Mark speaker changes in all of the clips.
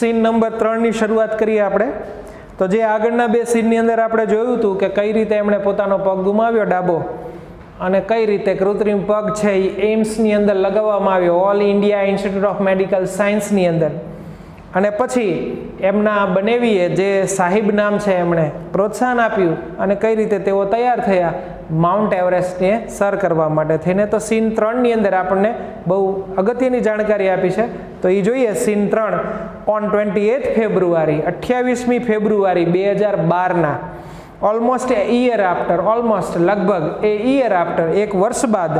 Speaker 1: Scene number 3 ની શરૂઆત કરીએ આપણે। તો જે આગળના બે સીનની અંદર આપણે જોયું હતું કે કઈ રીતે એમણે પોતાનો પગ ગુમાવ્યો ડાબો અને કઈ રીતે કૃત્રિમ પગ છે એ એમ્સની અંદર લગાવવામાં આવ્યો, all India institute of medical સાયન્સની અંદર। અને પછી એમના બનેવીએ જે સાહિબ નામ છે એમણે પ્રોત્સાહન આપ્યું અને કઈ રીતે તેઓ તૈયાર થયા માઉન્ટ એવરેસ્ટને સર કરવા માટે થઈને। તો સીન 3 ની અંદર આપણને બહુ અગત્યની જાણકારી આપી છે। તો એ જોઈએ સીન 3 ઓન 28 ફેબ્રુઆરી 28મી ફેબ્રુઆરી 2012ના almost a year after, almost લગભગ એ ઈયર આફ્ટર એક વર્ષ બાદ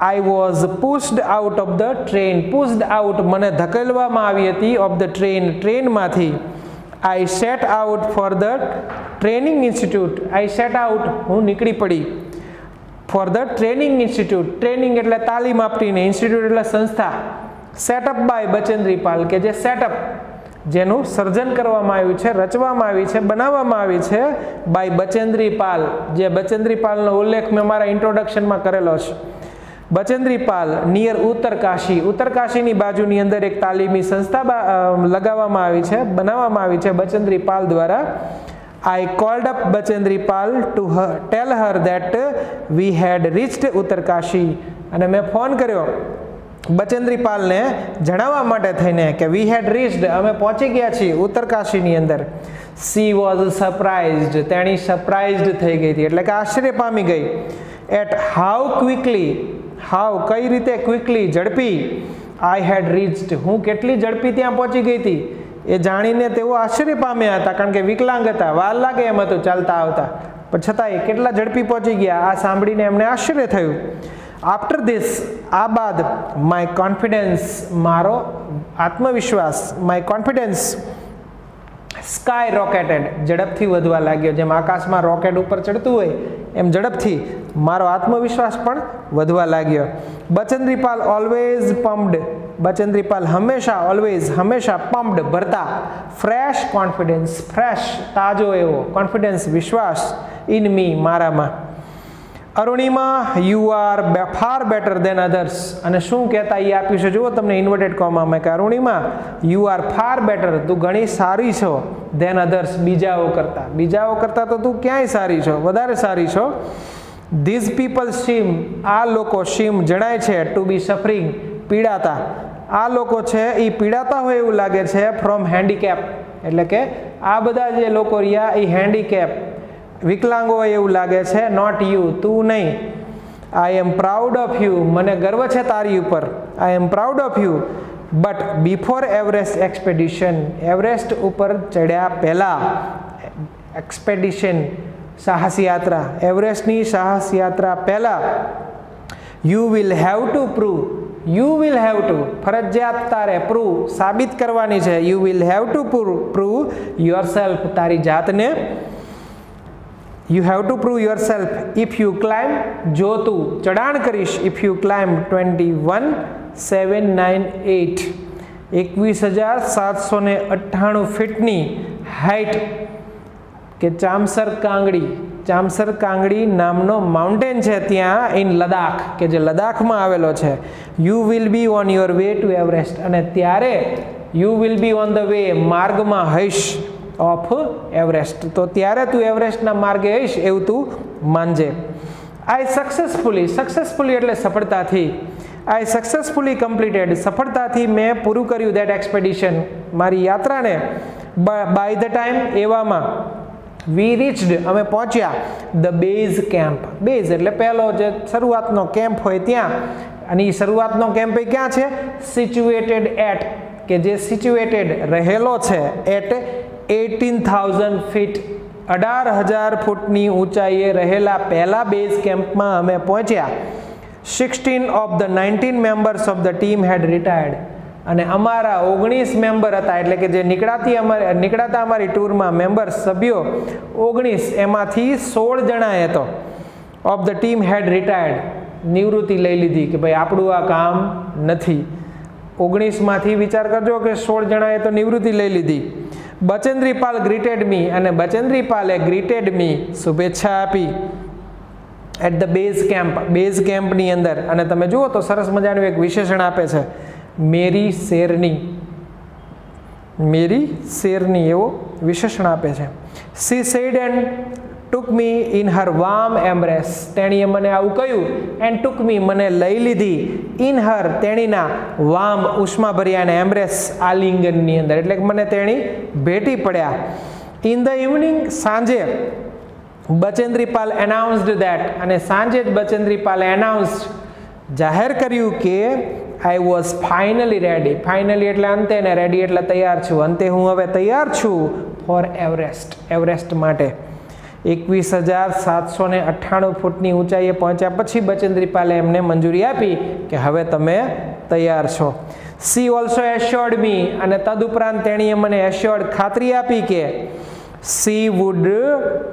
Speaker 1: I was pushed out of the train, pushed out મને ધકેલવામાં આવી હતી of the train, ટ્રેનમાંથી। I set out for the training institute, I set out હું નીકળી પડી for the training institute, training એટલે તાલીમ આપીને, ઇન્સ્ટિટ્યૂટ એટલે સંસ્થા, સેટઅપ બાય બચેન્દ્રી પાલ કે જે સેટઅપ જેનું સર્જન કરવામાં આવ્યું છે, રચવામાં આવી છે, બનાવવામાં આવી છે બાય બચેન્દ્રી પાલ, જે બચેન્દ્રી પાલનો ઉલ્લેખ મેં મારા ઇન્ટ્રોડક્શનમાં કરેલો છે। બચેન્દ્રી પાલ નિયર ઉત્તરકાશી, ઉત્તરકાશીની બાજુની અંદર એક તાલીમી સંસ્થા લગાવવામાં આવી છે, બનાવવામાં આવી છે બચેન્દ્રી પાલ દ્વારા। I called up Bachendri Pal to her, tell her that we had reached Uttarkashi, અને મેં ફોન કર્યો બચેન્દ્રી પાલને જણાવવા માટે થઈને કે we had reached, અમે પહોંચી ગયા છીએ ઉત્તરકાશીની અંદર। She was surprised, તેણી સરપ્રાઇઝડ થઈ ગઈ હતી એટલે કે આશ્ચર્ય પામી ગઈ। at how quickly, હાવ કઈ રીતે, ક્વિકલી ઝડપી, આઈ હેડ રીચ્ડ હું કેટલી ઝડપી ત્યાં પહોંચી ગઈ હતી એ જાણીને તેઓ આશ્ચર્ય પામ્યા હતા, કારણ કે વિકલાંગ હતા, વાર લાગે એમ હતું ચાલતા આવતા, પણ છતાં એ કેટલા ઝડપી પહોંચી ગયા આ સાંભળીને એમને આશ્ચર્ય થયું। આફ્ટર ધીસ, આ બાદ, માય કોન્ફિડન્સ, મારો આત્મવિશ્વાસ, માય કોન્ફિડન્સ સ્કાય રોકેટેડ, ઝડપથી વધવા લાગ્યો, જેમ આકાશમાં રોકેટ ઉપર ચડતું હોય એમ ઝડપથી મારો આત્મવિશ્વાસ પણ વધવા લાગ્યો। બચેન્દ્રી પાલ ઓલવેઝ પમ્પ્ડ, બચેન્દ્રી પાલ હંમેશા, ઓલવેઝ હંમેશા પમ્પ્ડ ભરતા, ફ્રેશ કોન્ફિડન્સ, ફ્રેશ તાજો એવો કોન્ફિડન્સ વિશ્વાસ, ઇન મી મારામાં। Arunima you are far better than others, અને શું કહેતા એ આપ્યું છે જુઓ તમને ઇન્વર્ટેડ કોમામાં કે Arunima you are far better, તું ઘણી સારી છો, દેન અધર્સ બીજાઓ કરતા, બીજાઓ કરતા તો તું ક્યાંય સારી છો, વધારે સારી છો। ધીઝ પીપલ સીમ, આ લોકો સીમ જણાય છે ટુ બી સફરિંગ, પીડાતા, આ લોકો છે એ પીડાતા હોય એવું લાગે છે ફ્રોમ હેન્ડીકેપ, એટલે કે આ બધા જે લોકો રહ્યા એ હેન્ડીકેપ વિકલાંગો હોય એવું લાગે છે, નોટ યુ, તું નહીં। I am proud of you, મને ગર્વ છે તારી ઉપર, I am proud of you, but before Everest expedition, Everest ઉપર ચડ્યા પહેલાં, એક્સપેડિશન સાહસ યાત્રા, એવરેસ્ટની સાહસ યાત્રા પહેલાં, you will have to prove, you will have to ફરજિયાત તારે પ્રૂવ સાબિત કરવાની છે, you will have to prove yourself તારી જાતને, you have to prove yourself if you climb, જો તું ચડાણ કરીશ, ઇફ યુ ક્લાઇમ્બ 21,798 21,798 ફીટની હાઇટ કે ચામસર કાંગડી, ચામસર કાંગડી નામનો માઉન્ટેન છે ત્યાં ઇન લદાખ, કે જે લદાખમાં આવેલો છે। You will be on your way to Everest, અને ત્યારે you will be on the way, માર્ગમાં હઈશ, ઓફ એવરેસ્ટ, તો ત્યારે તું એવરેસ્ટના માર્ગે હઈશ એવું તું માનજે। આઈ સક્સેસફુલી, સક્સેસફુલી એટલે સફળતાથી, આઈ સક્સેસફુલી કમ્પ્લીટેડ, સફળતાથી મેં પૂરું કર્યું દેટ એક્સપેડિશન, મારી યાત્રાને, બાય ધ ટાઈમ એવામાં, વી રીચ્ડ અમે પહોંચ્યા, ધ બેઝ કેમ્પ, બેઝ એટલે પહેલો જે શરૂઆતનો કેમ્પ હોય ત્યાં, અને એ શરૂઆતનો કેમ્પ એ ક્યાં છે, સિચ્યુએટેડ એટ, કે જે સિચ્યુએટેડ રહેલો છે, એટ 18,000 ફીટ, 18,000 ફૂટની ઊંચાઈએ રહેલા પહેલા બેઝ કેમ્પમાં અમે પહોંચ્યા। 16 of the 19 members of the team had retired, અને અમારા 19 મેમ્બર હતા, એટલે કે જે નીકળાતા અમારી ટૂરમાં મેમ્બર્સ સભ્યો 19, એમાંથી 16 જણાએ તો of the team had retired, નિવૃત્તિ લઈ લીધી કે ભાઈ આપણું આ કામ નથી। 19માંથી વિચાર કરજો કે 16 જણાએ તો નિવૃત્તિ લઈ લીધી। બચેન્દ્રી પાલ ગ્રીટેડ મી, અને બચેન્દ્રી પાલે ગ્રીટેડ મી શુભેચ્છા આપી એટ ધ બેઝ કેમ્પની અંદર, અને તમે જુઓ તો સરસ મજાનું એક વિશેષણ આપે છે, મેરી શેરની, મેરી શેરની એવો વિશેષણ આપે છે. She said and took me in her warm embrace. તેણીએ મને આવું કહ્યું. એન્ડ ટુક મી, મને લઈ લીધી. ઇન હર, તેણીના વાર્મ, ઉષ્માભર્યા, અને એમ્બ્રેસ, આલિંગનની અંદર, એટલે કે મને તેણી ભેટી પડ્યા. ઇન ધ ઇવનિંગ, સાંજે, બચેન્દ્રીપાલ એનાઉન્સ્ડ ધેટ, અને સાંજે જ બચેન્દ્રીપાલે એનાઉન્સ્ડ, જાહેર કર્યું કે I was finally ready. Finally એટલે અંતે, ને રેડી એટલે તૈયાર છું. અંતે હું હવે તૈયાર છું ફોર એવરેસ્ટ, એવરેસ્ટ માટે. 21,798 ફૂટની ઊંચાઈએ પહોંચ્યા પછી બચેન્દ્રીપાલે એમને મંજૂરી આપી કે હવે તમે તૈયાર છો. સી ઓલ્સો એશ્યોર્ડ મી, અને તદુપરાંત તેણીએ મને એશ્યોર્ડ, ખાતરી આપી કે she would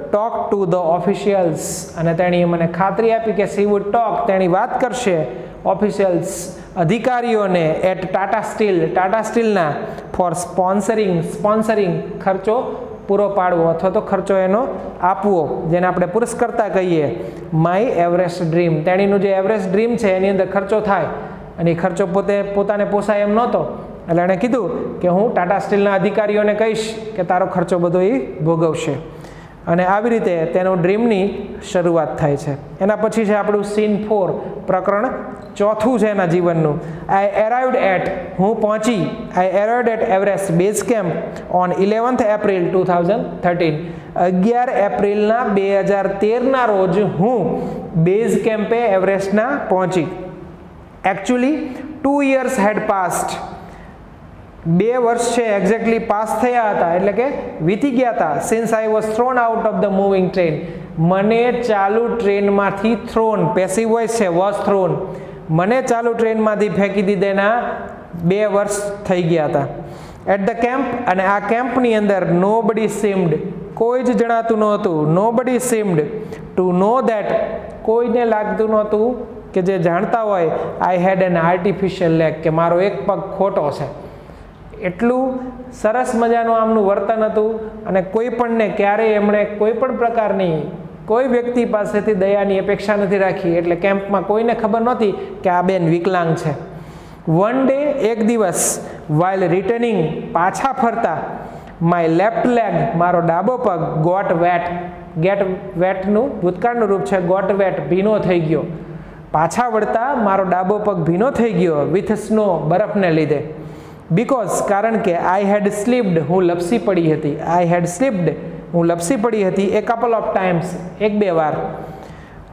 Speaker 1: talk to the officials, અને તેણીએ મને ખાતરી આપી કે સી વુડ ટોક, તેણી વાત કરશે ઓફિશિયલ્સ, અધિકારીઓને, એટ ટાટા સ્ટીલ, ટાટા સ્ટીલના, ફોર સ્પોન્સરિંગ, ખર્ચો પૂરો પાડવો અથવા તો ખર્ચો એનો આપવો, જેને આપણે પુરસ્કર્તા કહીએ. માય એવરેસ્ટ ડ્રીમ, તેણીનું જે એવરેસ્ટ ડ્રીમ છે એની અંદર ખર્ચો થાય, અને એ ખર્ચો પોતાને પોસાય એમ નહોતો, એટલે એણે કીધું કે હું ટાટા સ્ટીલના અધિકારીઓને કહીશ કે તારો ખર્ચો બધો એ ભોગવશે. અને આવી રીતે તેનું ડ્રીમની શરૂઆત થાય છે. એના પછી છે આપણું સીન 4, પ્રકરણ 4 છે એના જીવનનું. આઈ એરાઇવ્ડ એટ, હું પહોંચી. I arrived at Everest base camp on 11th April 2013. 11 એપ્રિલના 2013ના રોજ હું બેઝ કેમ્પે એવરેસ્ટના પહોંચી. એકચ્યુઅલી 2 years હેડ પાસ્ડ. 2 વર્ષ છે એક્ઝેક્ટલી પાસ થયા હતા, એટલે કે વીતી ગયા હતા. Since I was thrown out of the moving train, મને ચાલુ ટ્રેનમાંથી થ્રોન, પેસિવ વોઇસ છે, વોઝ થ્રોન, મને ચાલુ ટ્રેનમાંથી ફેંકી દીધેના 2 વર્ષ થઈ ગયા હતા. એટ ધ કેમ્પ, અને આ કેમ્પની અંદર નોબડી સીમ્ડ, કોઈ જ જણાતું નહોતું. Nobody seemed to know that, કોઈને લાગતું નહોતું કે જે જાણતા હોય, I had an artificial leg, કે મારો એક પગ ખોટો છે. એટલું સરસ મજાનું આમનું વર્તન હતું, અને કોઈ પણને ક્યારેય એમણે કોઈ પણ પ્રકારની કોઈ વ્યક્તિ પાસેથી દયાની અપેક્ષા નથી રાખી. એટલે કેમ્પમાં કોઈને ખબર નહોતી કે આ બેન વિકલાંગ છે. વન ડે, એક દિવસ, વાઇલ રિટર્નિંગ, પાછા ફરતા, માય લેફ્ટ લેગ, મારો ડાબો પગ, ગોટ વેટ, ગેટ વેટનું ભૂતકાળનું રૂપ છે, ગોટ વેટ, ભીનો થઈ ગયો. પાછા વળતા મારો ડાબો પગ ભીનો થઈ ગયો, વિથ સ્નો, બરફને લીધે. બીકોઝ, કારણ કે, આઈ હેડ સ્લીપ્ડ, હું લપસી પડી હતી. આઈ હેડ સ્લીપ્ડ, હું લપસી પડી હતી. એ કપલ ઓફ ટાઈમ્સ, 1-2 વાર.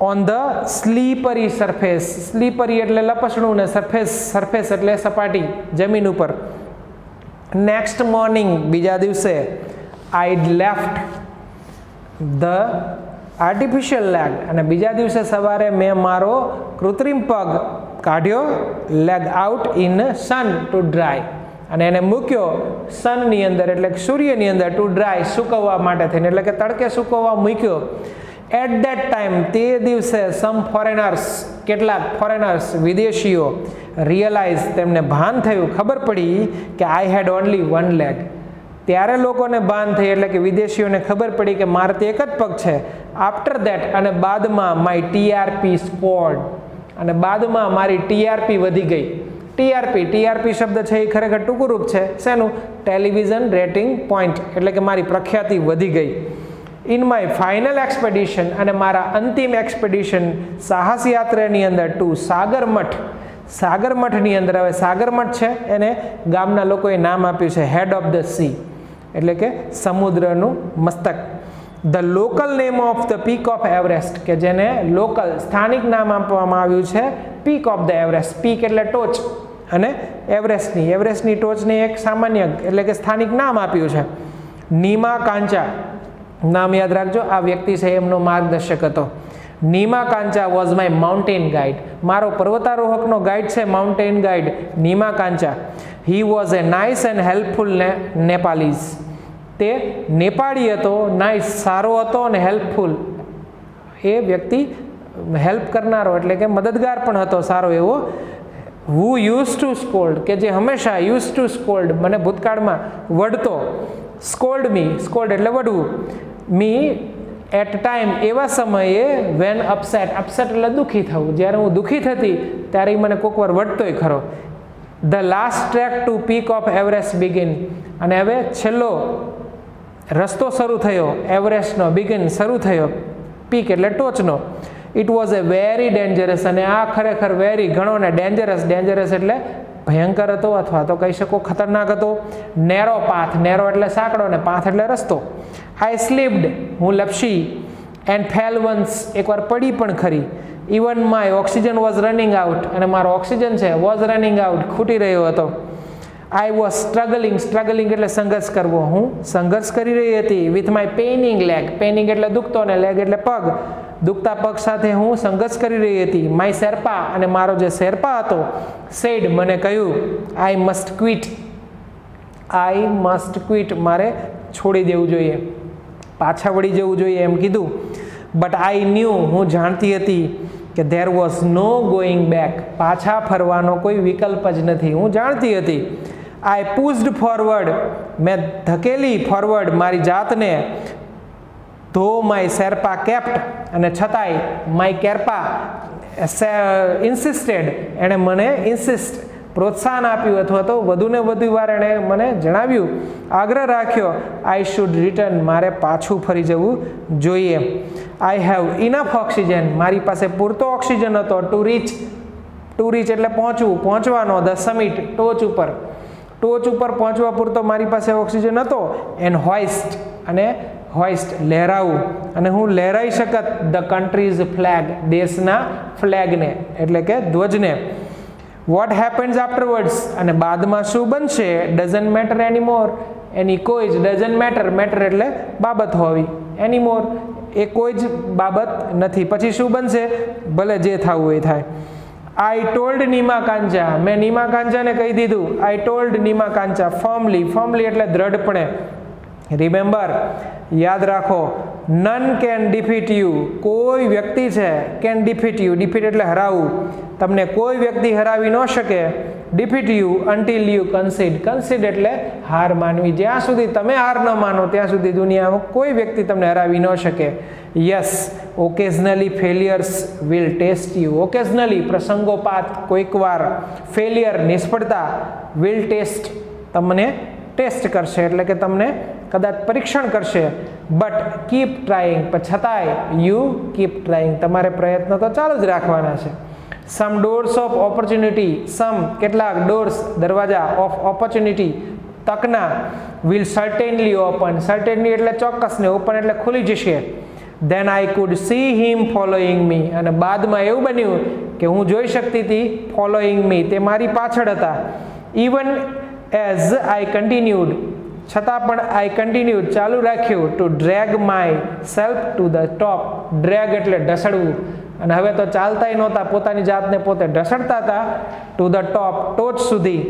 Speaker 1: On the slippery surface, slippery એટલે લપસણું, ને સરફેસ એટલે સપાટી, જમીન ઉપર. નેક્સ્ટ મોર્નિંગ, બીજા દિવસે, I'd left the artificial leg, અને બીજા દિવસે સવારે મેં મારો કૃત્રિમ પગ કાઢ્યો, leg out in sun to dry, અને એને મૂક્યો સનની અંદર, એટલે સૂર્યની અંદર, ટુ ડ્રાય, સૂકવવા માટે થઈને, એટલે કે તડકે સૂકવવા મૂક્યો. એટ ધેટ ટાઈમ, તે દિવસે, સમ ફોરેનર્સ, કેટલાક ફોરેનર્સ, વિદેશીઓ, રિયલાઇઝ, તેમને ભાન થયું, ખબર પડી કે આઈ હેડ ઓનલી 1 લેગ. ત્યારે લોકોને ભાન થઈ, એટલે કે વિદેશીઓને ખબર પડી કે મારે તે એક જ પગ છે. આફ્ટર ધેટ, અને બાદમાં, માય ટીઆરપી સ્કોર્ડ, અને બાદમાં મારી ટીઆરપી વધી ગઈ. ટીઆરપી શબ્દ છે એ ખરેખર ટૂંકું રૂપ છે શેનું? ટેલિવિઝન રેટિંગ પોઈન્ટ, એટલે કે મારી પ્રખ્યાતિ વધી ગઈ. ઇન માય ફાઇનલ એક્સપેડિશન, અને મારા અંતિમ એક્સપેડિશન, સાહસ યાત્રાની અંદર, ટુ સાગરમઠ, સાગરમઠની અંદર. હવે સાગરમઠ છે એને ગામના લોકોએ નામ આપ્યું છે હેડ ઓફ ધ સી, એટલે કે સમુદ્રનું મસ્તક. The local name of the peak of Everest, કે જેને લોકલ, સ્થાનિક નામ આપવામાં આવ્યું છે peak of the Everest. Peak એટલે ટોચ, અને એવરેસ્ટની ટોચને એક સામાન્ય, એટલે કે સ્થાનિક નામ આપ્યું છે. નીમા કાંચા, નામ યાદ રાખજો, આ વ્યક્તિ છે એમનો માર્ગદર્શક હતો. Nima Kancha was my mountain guide, મારો પર્વતારોહકનો ગાઈડ છે, mountain guide Nima Kancha. He was a nice and helpful Nepalese, તે નેપાળી હતો, નાઇસ, સારો હતો, અને હેલ્પફુલ, એ વ્યક્તિ હેલ્પ કરનારો, એટલે કે મદદગાર પણ હતો, સારો એવો. હુ યુઝ ટુ સ્કોલ્ડ, કે જે હંમેશા, યુઝ ટુ સ્કોલ્ડ, મને ભૂતકાળમાં વઢતો. સ્કોલ્ડ મી, સ્કોલ્ડ એટલે વઢવું. મી એટ ટાઈમ, એવા સમયે, વેન અપસેટ, અપસેટ એટલે દુઃખી થવું, જ્યારે હું દુઃખી થતી ત્યારે મને કોઈક વાર વઢતોય ખરો. The last track to peak of Everest begin. અને હવે છેલ્લો રસ્તો શરૂ થયો એવરેસ્ટનો, બિગિન શરૂ થયો, પીક એટલે ટોચનો. It was A very dangerous, અને આ ખરેખર વેરી ઘણો ને ડેન્જરસ, ડેન્જરસ એટલે ભયંકર હતો અથવા તો કહી શકો ખતરનાક હતો. નેરો પાથ, નેરો એટલે સાંકડો ને પાથ એટલે રસ્તો. આઈ સ્લીપ્ડ, હું લપસી, એન્ડ ફેલ વન્સ, એકવાર પડી પણ ખરી. Even my oxygen was running out, અને મારો ઓક્સિજન છે વોઝ રનિંગ આઉટ, ખૂટી રહ્યો હતો. આઈ વોઝ સ્ટ્રગલિંગ, સ્ટ્રગલિંગ એટલે સંઘર્ષ કરવો, હું સંઘર્ષ કરી રહી હતી. With my paining leg, paining એટલે દુખતો ને લેગ એટલે પગ, દુખતા પગ સાથે હું સંઘર્ષ કરી રહી હતી. માય શેરપા, અને મારો જે શેરપા હતો, સેડ મને કહ્યું, I must quit, I must quit, મારે છોડી દેવું જોઈએ, પાછા વળી જવું જોઈએ એમ કીધું. બટ આઈ ન્યૂ, હું જાણતી હતી કે there was no going back, પાછા ફરવાનો કોઈ વિકલ્પ જ નથી, હું જાણતી હતી. આઈ પુશ્ડ ફોરવર્ડ, મેં ધકેલી ફોરવર્ડ મારી જાતને. ધો માય શેરપા કેપ્ટ, અને છતાંય માય કેરપા ઇન્સિસ્ટેડ, એણે મને ઇન્સિસ્ટ પ્રોત્સાહન આપ્યું અથવા તો વધુને વધુ વાર એણે મને જણાવ્યું, આગ્રહ રાખ્યો, આઈ શુડ રિટર્ન, મારે પાછું ફરી જવું જોઈએ. આઈ હેવ ઇનફ ઓક્સિજન, મારી પાસે પૂરતો ઓક્સિજન હતો. ટુ રીચ, ટુ રીચ એટલે પહોંચવું, પહોંચવાનો. ધ સમિટ, ટોચ ઉપર, ટોચ ઉપર પહોંચવા પૂરતો મારી પાસે ઓક્સિજન હતો. એન્ડ હોઇસ્ટ, અને હોઇસ્ટ લહેરાવું, અને હું લહેરાઈ શકત ધ કન્ટ્રીઝ ફ્લેગ, દેશના ફ્લેગને એટલે કે ધ્વજને. વોટ હેપન્સ આફ્ટરવર્ડ્સ, અને બાદમાં શું બનશે, ડઝન્ટ મેટર એનીમોર, એની કોઈ જ, ડઝન્ટ મેટર, મેટર એટલે બાબત હોવી, એનીમોર એ કોઈ જ બાબત નથી, પછી શું બનશે, ભલે જે થવું એ થાય. આઈ ટોલ્ડ નીમા કાંચા, મેં નીમા કાંચાને કહી દીધું. આઈ ટોલ્ડ નીમા કાંચા ફર્મલી, ફર્મલી એટલે દ્રઢપણે. રિમેમ્બર, યાદ રાખો, નન કેન ડિફીટ યુ, કોઈ વ્યક્તિ છે કેન ડિફીટ યુ, ડિફીટ એટલે હરાવવું, તમને કોઈ વ્યક્તિ હરાવી ન શકે. ડિફીટ યુ અન્ટિલ યુ કન્સીડ, કન્સીડ એટલે હાર માનવી, જ્યાં સુધી તમે હાર ન માનો ત્યાં સુધી દુનિયામાં કોઈ વ્યક્તિ તમને હરાવી ન શકે. Yes, occasionally failures will test you, occasionally પ્રસંગોપાત, કોઈક વાર, ફેલિયર નિષ્ફળતા, વિલ ટેસ્ટ તમને ટેસ્ટ કરશે એટલે કે તમને કદાચ પરીક્ષણ કરશે. બટ કીપ ટ્રાઈંગ, પણ છતાંય યુ કીપ ટ્રાઈંગ, તમારે પ્રયત્ન તો ચાલુ જ રાખવાના છે. Some doors of opportunity, some કેટલાક ડોર્સ દરવાજા, ઓફ ઓપોર્ચ્યુનિટી તકના, વિલ સર્ટેનલી ઓપન, સર્ટેનલી એટલે ચોક્કસ ને ઓપન એટલે ખુલી જશે. Then I could see him following me, અને બાદમાં એવું બન્યું કે હું જોઈ શકતી હતી ફોલોઈંગ મી, તે મારી પાછળ હતા. ઇવન એઝ આઈ કન્ટિન્યુડ, છતાં પણ આઈ કન્ટિન્યુડ ચાલુ રાખ્યું, to drag myself to the top, drag એટલે ઢસડવું, અને હવે તો ચાલતાય નહોતા, પોતાની જાતને પોતે ઢસડતા હતા. ટુ ધ ટોપ, ટોચ સુધી.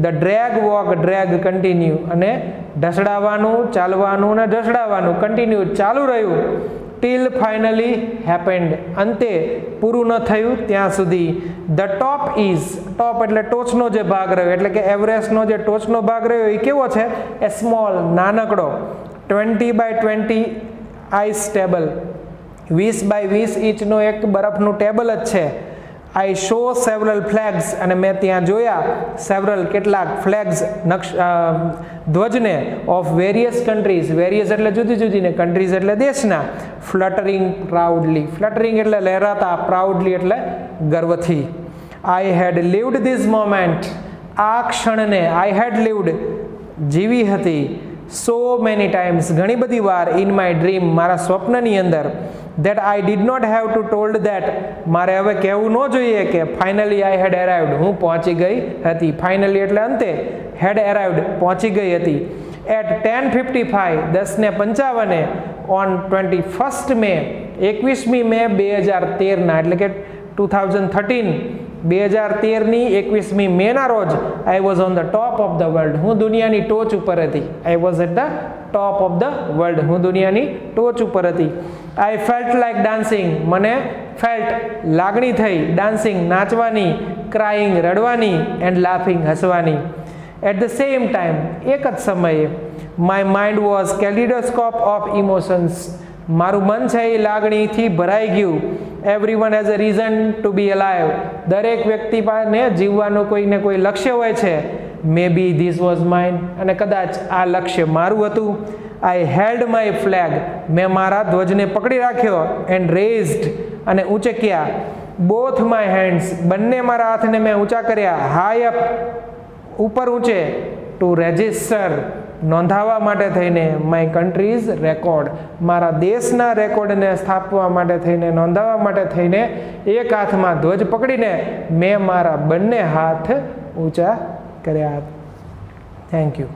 Speaker 1: The drag walk, drag continue, અને ઢસડાવવાનું, ચાલવાનું ને ઢસડાવવાનું કન્ટિન્યુ ચાલુ રહ્યું. ટીલ ફાઇનલી હેપેન્ડ, અંતે પૂરું ન થયું ત્યાં સુધી. ધ ટોપ ઇઝ, ટોપ એટલે ટોચનો જે ભાગ રહ્યો, એટલે કે એવરેસ્ટનો જે ટોચનો ભાગ રહ્યો એ કેવો છે, એ સ્મોલ, નાનકડો. 20 by 20 આઈસ ટેબલ, 20 by 20 ઇંચનો એક બરફનું ટેબલ જ છે. આઈ શો સેવરલ ફ્લેગ્સ, અને મેં ત્યાં જોયા સેવરલ કેટલાક ફ્લેગ્સ, ધ્વજને, ઓફ વેરિયસ કન્ટ્રીઝ, વેરિયસ એટલે જુદી જુદી ને કન્ટ્રીઝ એટલે દેશના. ફ્લટરિંગ પ્રાઉડલી, ફ્લટરિંગ એટલે લહેરાતા, પ્રાઉડલી એટલે ગર્વથી. આઈ હેડ લીવડ ધીસ મોમેન્ટ, આ ક્ષણને, આઈ હેડ લીવડ જીવી હતી, સો મેની ટાઈમ્સ ઘણી બધી વાર, ઇન માય ડ્રીમ મારા સ્વપ્નની અંદર. that I did not have to told that, મારે હવે કહેવું ન જોઈએ કે finally I had arrived, હું પહોંચી ગઈ હતી. finally એટલે અંતે, had arrived પહોંચી ગઈ હતી. at 10:55 10:55 on 21st May 21મી મે 2013 એટલે કે 2013 2013ની 21મી મેના રોજ I was on the top of the world, હું દુનિયાની ટોચ ઉપર હતી. I was at the top of the world, હું દુનિયાની ટોચ ઉપર હતી. આઈ ફેલ્ટ લાઈક ડાન્સિંગ, મને ફેલ્ટ લાગણી થઈ, ડાન્સિંગ નાચવાની, ક્રાઇંગ રડવાની, એન્ડ લાફિંગ હસવાની. એટ ધ સેમ ટાઈમ એક જ સમયે, my mind was kaleidoscope of emotions, મારું મન છે એ લાગણીથી ભરાઈ ગયું. Everyone has a reason two B alive. દરેક વ્યક્તિ પાસે જીવવાનું કોઈને કોઈ લક્ષ્ય હોય છે. મે બી ધીસ વોઝ માઇન. અને કદાચ આ લક્ષ્ય મારું હતું. આઈ હેલ્ડ માય ફ્લેગ. મેં મારા ધ્વજને પકડી રાખ્યો. And raised. અને ઊંચક્યા. Both my hands. બંને મારા હાથને મેં ઊંચા કર્યા. High up. ઉપર ઊંચે. To register. નોંધાવવા માટે થઈને માય કન્ટ્રીઝ રેકોર્ડ. મારા દેશના રેકોર્ડને સ્થાપવા માટે થઈને, નોંધાવવા માટે થઈને એક હાથમાં ધ્વજ પકડીને મેં મારા બંને હાથ ઊંચા કર્યા. Thank you.